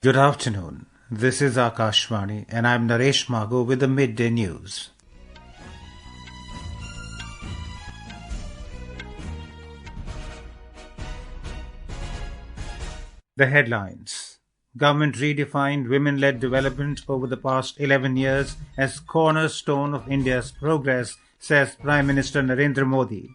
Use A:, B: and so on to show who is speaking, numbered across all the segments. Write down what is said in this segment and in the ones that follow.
A: Good afternoon. This is Akashvani and I'm Naresh Mago with the Midday News. The headlines. Government redefined women-led development over the past 11 years as cornerstone of India's progress, says Prime Minister Narendra Modi.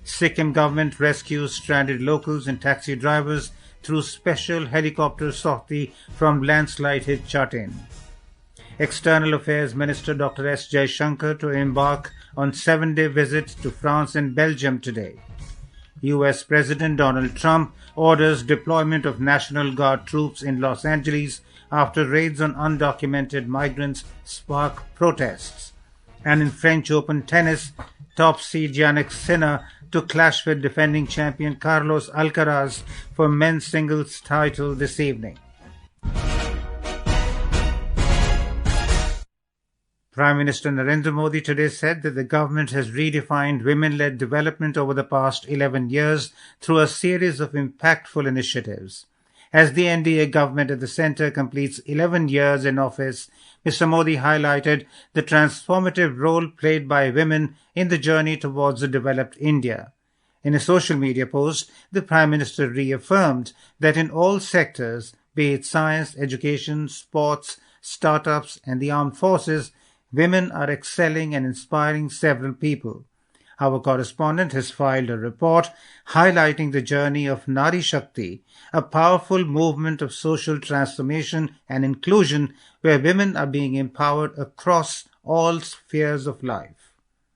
A: Sikkim government rescues stranded locals and taxi drivers through special helicopter sortie from landslide-hit Chaten. External Affairs Minister Dr. S. Jaishankar to embark on 7-day visit to France and Belgium today. US President Donald Trump orders deployment of National Guard troops in Los Angeles after raids on undocumented migrants spark protests. And in French Open tennis, top seed Jannik Sinner to clash with defending champion Carlos Alcaraz for men's singles title this evening. Prime Minister Narendra Modi today said that the government has redefined women-led development over the past 11 years through a series of impactful initiatives. As the NDA government at the centre completes 11 years in office, Mr. Modi highlighted the transformative role played by women in the journey towards a developed India. In a social media post, the Prime Minister reaffirmed that in all sectors, be it science, education, sports, startups and the armed forces, women are excelling and inspiring several people. Our correspondent has filed a report highlighting the journey of Nari Shakti, a powerful movement of social transformation and inclusion where women are being empowered across all spheres of life.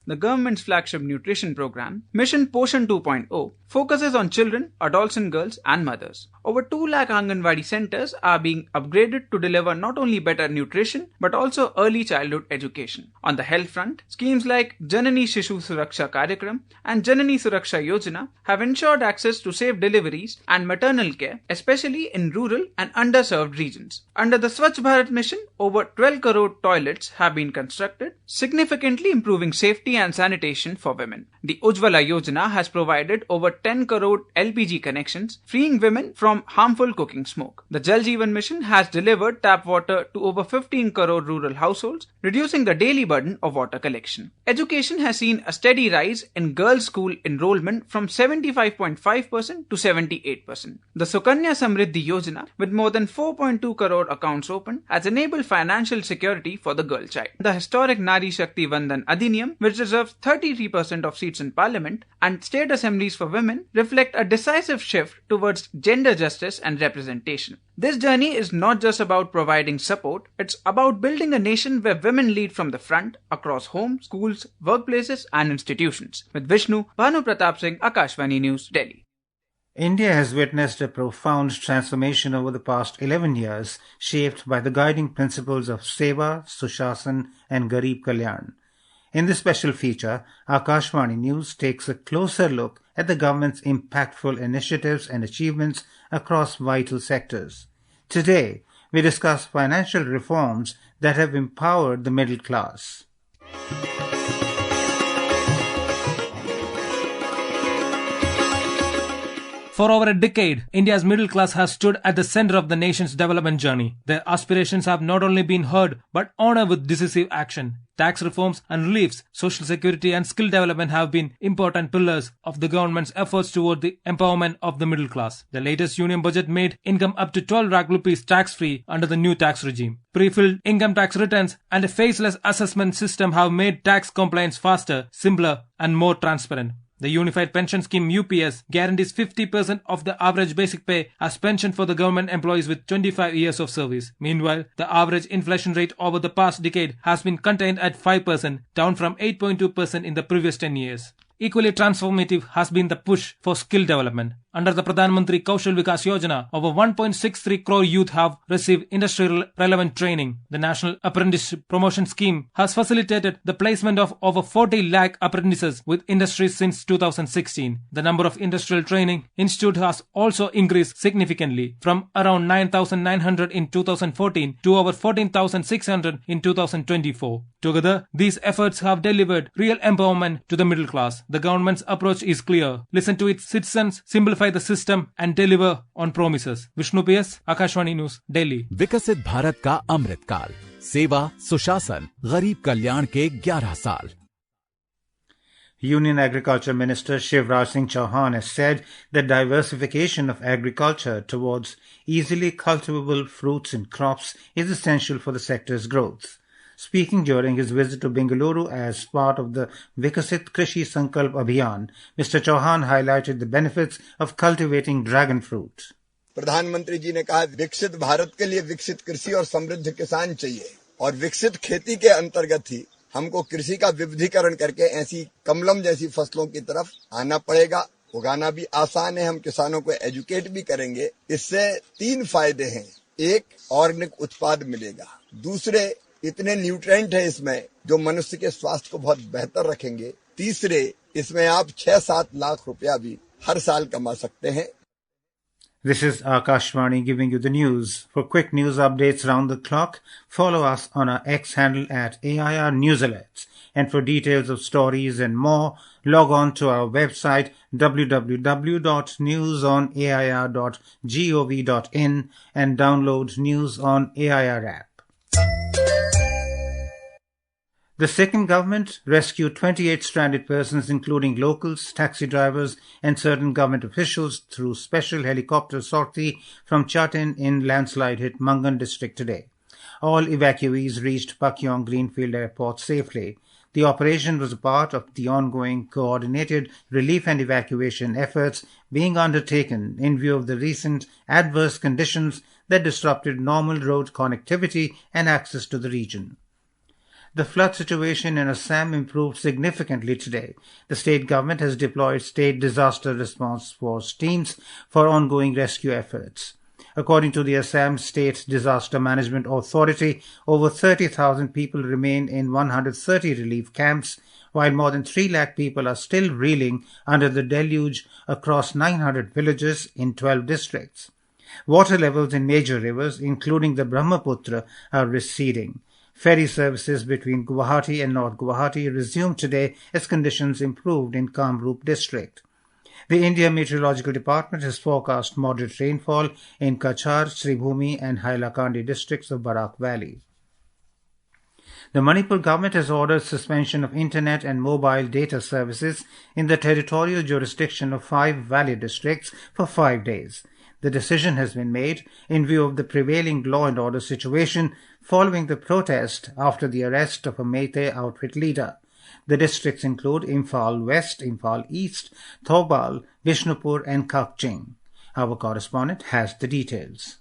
B: The government's flagship nutrition program, Mission Poshan 2.0, focuses on children, adults and girls and mothers. Over 2 lakh Anganwadi centers are being upgraded to deliver not only better nutrition but also early childhood education. On the health front, schemes like Janani Shishu Suraksha Karyakram and Janani Suraksha Yojana have ensured access to safe deliveries and maternal care, especially in rural and underserved regions. Under the Swachh Bharat mission, over 12 crore toilets have been constructed, significantly improving safety and sanitation for women. The Ujjwala Yojana has provided over 10 crore LPG connections, freeing women from harmful cooking smoke. The Jal Jeevan mission has delivered tap water to over 15 crore rural households, reducing the daily burden of water collection. Education has seen a steady rise in girls' school enrollment from 75.5% to 78%. The Sukanya Samriddhi Yojana, with more than 4.2 crore accounts open, has enabled financial security for the girl child. The historic Nari Shakti Vandan Adhiniyam, which reserves 33% of seats in parliament and state assemblies for women, reflect a decisive shift towards gender justice and representation. This journey is not just about providing support, it's about building a nation where women lead from the front across homes, schools, workplaces and institutions. With Vishnu, Bhanu Pratap Singh, Akashvani News, Delhi.
A: India has witnessed a profound transformation over the past 11 years, shaped by the guiding principles of Seva, Sushasan and Garib Kalyan. In this special feature, Akashvani News takes a closer look at the government's impactful initiatives and achievements across vital sectors. Today, we discuss financial reforms that have empowered the middle class.
C: For over a decade, India's middle class has stood at the center of the nation's development journey. Their aspirations have not only been heard, but honored with decisive action. Tax reforms and reliefs, social security and skill development have been important pillars of the government's efforts toward the empowerment of the middle class. The latest union budget made income up to 12 lakh rupees tax-free under the new tax regime. Pre-filled income tax returns and a faceless assessment system have made tax compliance faster, simpler and more transparent. The Unified Pension Scheme UPS guarantees 50% of the average basic pay as pension for the government employees with 25 years of service. Meanwhile, the average inflation rate over the past decade has been contained at 5%, down from 8.2% in the previous 10 years. Equally transformative has been the push for skill development. Under the Pradhan Mantri Kaushal Vikas Yojana, over 1.63 crore youth have received industry-relevant training. The National Apprenticeship Promotion Scheme has facilitated the placement of over 40 lakh apprentices with industries since 2016. The number of industrial training institutes has also increased significantly from around 9,900 in 2014 to over 14,600 in 2024. Together, these efforts have delivered real empowerment to the middle class. The government's approach is clear. Listen to its citizens, simplify simplify the system and deliver on promises. Vishnu PS, Akashvani News, Delhi.
D: विकसित भारत का अमृतकाल, सेवा सुशासन गरीब कल्याण के 11 साल.
A: Union Agriculture Minister Shivraj Singh Chauhan has said that diversification of agriculture towards easily cultivable fruits and crops is essential for the sector's growth. Speaking during his visit to Bengaluru as part of the Vikasit Krishi Sankalp Abhiyan, Mr. Chauhan highlighted the benefits of cultivating dragon fruit.
E: प्रधानमंत्री जी ने कहा विकसित भारत के लिए विकसित कृषि और समृद्ध किसान चाहिए और विकसित खेती के अंतर्गत ही हमको कृषि का विविधीकरण करके ऐसी कमलम जैसी फसलों की तरफ आना पड़ेगा. उगाना भी आसान है, हम किसानों को एजुकेट भी करेंगे. इससे 3 फायदे हैं. एक, ऑर्गेनिक उत्पाद मिलेगा. दूसरे, इतने न्यूट्रिएंट है इसमें जो मनुष्य के स्वास्थ्य को बहुत बेहतर रखेंगे. तीसरे, इसमें आप 6-7 लाख रुपया भी हर साल कमा सकते हैं.
A: This is Akashvani giving you the news. For quick news updates round the clock, follow us on our X handle at AIR News Alerts. And for details of stories and more, log on to our website www.newsonair.gov.in and download News on AIR app. The Sikkim government rescued 28 stranded persons, including locals, taxi drivers, and certain government officials through special helicopter sortie from Chaten in landslide-hit Mangan district today. All evacuees reached Pakyong Greenfield Airport safely. The operation was a part of the ongoing coordinated relief and evacuation efforts being undertaken in view of the recent adverse conditions that disrupted normal road connectivity and access to the region. The flood situation in Assam improved significantly today. The state government has deployed state disaster response force teams for ongoing rescue efforts. According to the Assam State Disaster Management Authority, over 30,000 people remain in 130 relief camps, while more than 3 lakh people are still reeling under the deluge across 900 villages in 12 districts. Water levels in major rivers, including the Brahmaputra, are receding. Ferry services between Guwahati and North Guwahati resumed today as conditions improved in Kamrup district. The India Meteorological Department has forecast moderate rainfall in Kachar, Sribhumi and Hailakandi districts of Barak Valley. The Manipur government has ordered suspension of internet and mobile data services in the territorial jurisdiction of 5 valley districts for 5 days. The decision has been made in view of the prevailing law and order situation following the protest after the arrest of a Midday outfit leader. The districts include Imphal West, Imphal East, Thoubal, Bishnupur and Kakching. Our correspondent has the details.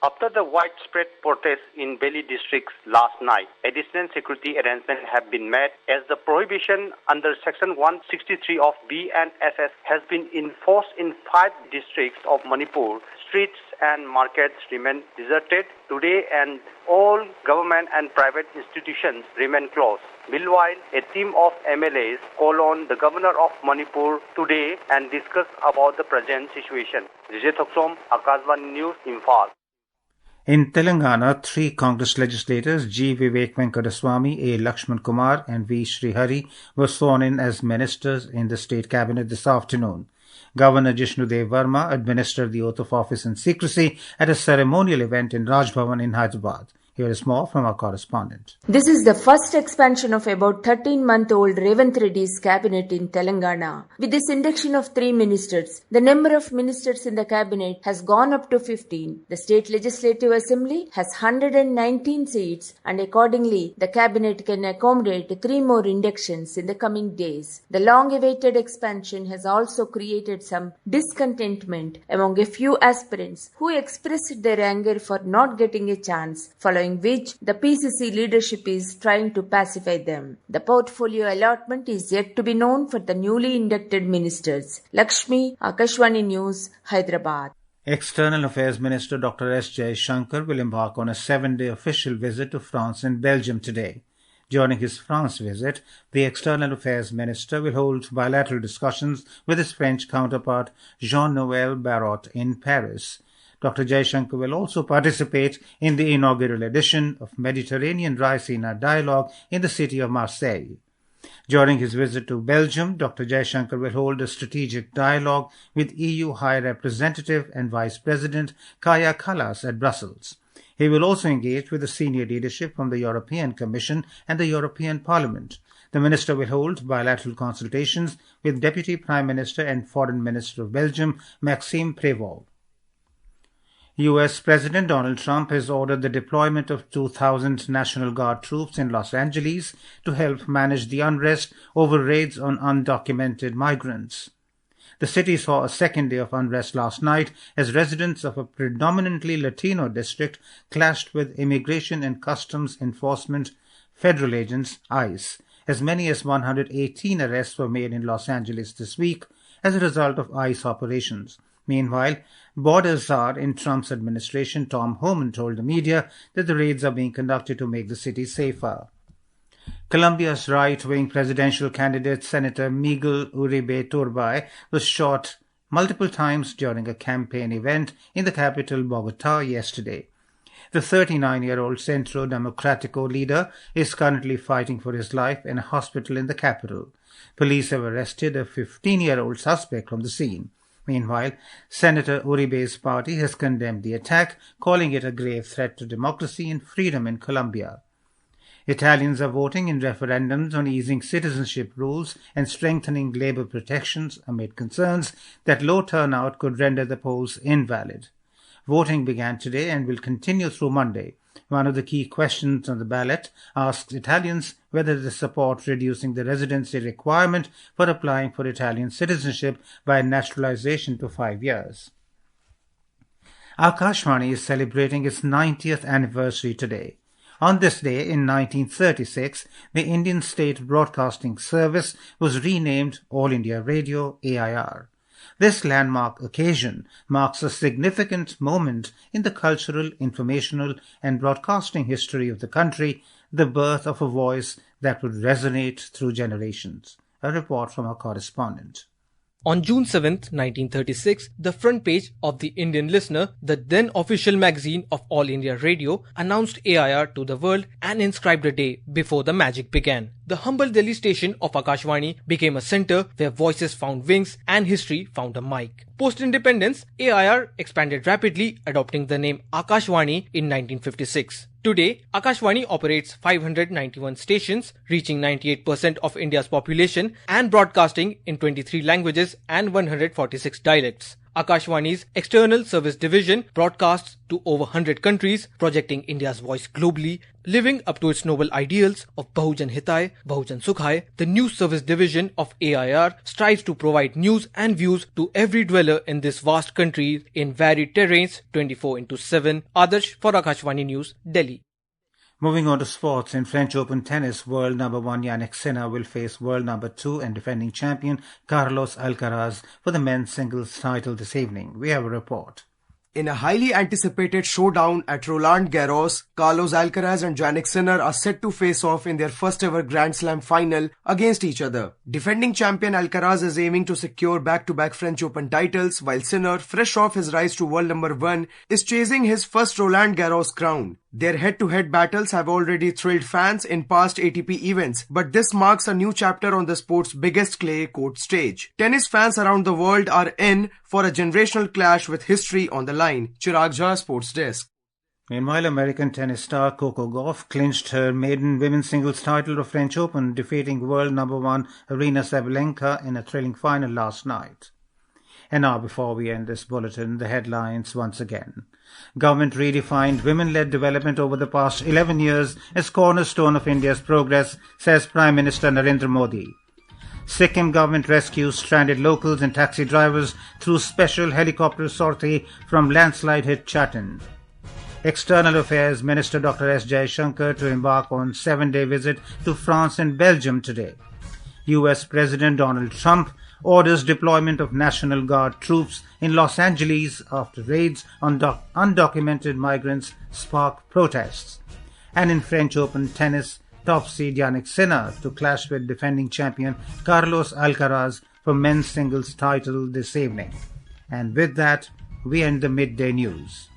F: After the widespread protests in Valley districts last night, additional security arrangements have been made as the prohibition under Section 163 of BNSS has been enforced in 5 districts of Manipur. Streets and markets remain deserted today and all government and private institutions remain closed. Meanwhile, a team of MLAs called on the governor of Manipur today and discussed about the present situation. Vijay Thoksom, Akashvani News, Imphal.
A: In Telangana, 3 Congress legislators, G. Vivek Venkadaswamy, A. Lakshman Kumar and V. Srihari, were sworn in as ministers in the state cabinet this afternoon. Governor Jishnudev Verma administered the oath of office in secrecy at a ceremonial event in Raj Bhavan in Hyderabad. Here is more from our correspondent.
G: This is the first expansion of about 13-month-old Revanth Reddy's cabinet in Telangana. With this induction of 3 ministers, the number of ministers in the cabinet has gone up to 15. The state legislative assembly has 119 seats and accordingly the cabinet can accommodate 3 more inductions in the coming days. The long-awaited expansion has also created some discontentment among a few aspirants who expressed their anger for not getting a chance, following which the PCC leadership is trying to pacify them. The portfolio allotment is yet to be known for the newly inducted ministers. Lakshmi, Akashvani News, Hyderabad.
A: External Affairs Minister Dr. S. Jaishankar will embark on a 7-day official visit to France and Belgium today. During his France visit, the External Affairs Minister will hold bilateral discussions with his French counterpart Jean-Noël Barrot in Paris. Dr. Jaishankar will also participate in the inaugural edition of Mediterranean Raisina Dialogue in the city of Marseille. During his visit to Belgium, Dr. Jaishankar will hold a strategic dialogue with EU High Representative and Vice President Kaja Kallas at Brussels. He will also engage with the senior leadership from the European Commission and the European Parliament. The minister will hold bilateral consultations with Deputy Prime Minister and Foreign Minister of Belgium, Maxime Prévost. U.S. President Donald Trump has ordered the deployment of 2,000 National Guard troops in Los Angeles to help manage the unrest over raids on undocumented migrants. The city saw a second day of unrest last night as residents of a predominantly Latino district clashed with Immigration and Customs Enforcement federal agents, ICE. As many as 118 arrests were made in Los Angeles this week as a result of ICE operations. Meanwhile, border czar in Trump's administration, Tom Homan, told the media that the raids are being conducted to make the city safer. Colombia's right-wing presidential candidate, Senator Miguel Uribe Turbay, was shot multiple times during a campaign event in the capital, Bogotá, yesterday. The 39-year-old Centro Democrático leader is currently fighting for his life in a hospital in the capital. Police have arrested a 15-year-old suspect from the scene. Meanwhile, Senator Uribe's party has condemned the attack, calling it a grave threat to democracy and freedom in Colombia. Italians are voting in referendums on easing citizenship rules and strengthening labor protections amid concerns that low turnout could render the polls invalid. Voting began today and will continue through Monday. One of the key questions on the ballot asks Italians whether they support reducing the residency requirement for applying for Italian citizenship by naturalization to 5 years. Akashvani is celebrating its 90th anniversary today. On this day in 1936, the Indian State Broadcasting Service was renamed All India Radio (AIR). This landmark occasion marks a significant moment in the cultural, informational and broadcasting history of the country, the birth of a voice that would resonate through generations. A report from our correspondent.
H: On June 7, 1936, the front page of the Indian Listener, the then official magazine of All India Radio, announced AIR to the world and inscribed a day before the magic began. The humble Delhi station of Akashvani became a center where voices found wings and history found a mic. Post-independence, AIR expanded rapidly, adopting the name Akashvani in 1956. Today, Akashvani operates 591 stations, reaching 98% of India's population and broadcasting in 23 languages and 146 dialects. Akashvani's external service division broadcasts to over 100 countries, projecting India's voice globally. Living up to its noble ideals of Bahujan Hitai, Bahujan Sukhai, the news service division of AIR strives to provide news and views to every dweller in this vast country in varied terrains 24/7. Adarsh for Akashvani News, Delhi.
A: Moving on to sports, in French Open tennis, world number 1 Jannik Sinner will face world number 2 and defending champion Carlos Alcaraz for the men's singles title this evening. We have a report.
I: In a highly anticipated showdown at Roland Garros, Carlos Alcaraz and Jannik Sinner are set to face off in their first ever Grand Slam final against each other. Defending champion Alcaraz is aiming to secure back-to-back French Open titles, while Sinner, fresh off his rise to world number 1, is chasing his first Roland Garros crown. Their head-to-head battles have already thrilled fans in past ATP events, but this marks a new chapter on the sport's biggest clay court stage. Tennis fans around the world are in for a generational clash with history on the line. Chirag Jha, Sports Desk.
A: Meanwhile, American tennis star Coco Gauff clinched her maiden women's singles title of French Open, defeating world number 1 Aryna Sabalenka in a thrilling final last night. And now, before we end this bulletin, the headlines once again. Government redefined women-led development over the past 11 years as cornerstone of India's progress, says Prime Minister Narendra Modi. Sikkim government rescues stranded locals and taxi drivers through special helicopter sortie from landslide-hit Chaten. External Affairs Minister Dr. S. Jaishankar to embark on 7-day visit to France and Belgium today. U.S. President Donald Trump orders deployment of National Guard troops in Los Angeles after raids on undocumented migrants spark protests. And in French Open tennis, top seed Jannik Sinner to clash with defending champion Carlos Alcaraz for men's singles title this evening. And with that, we end the midday news.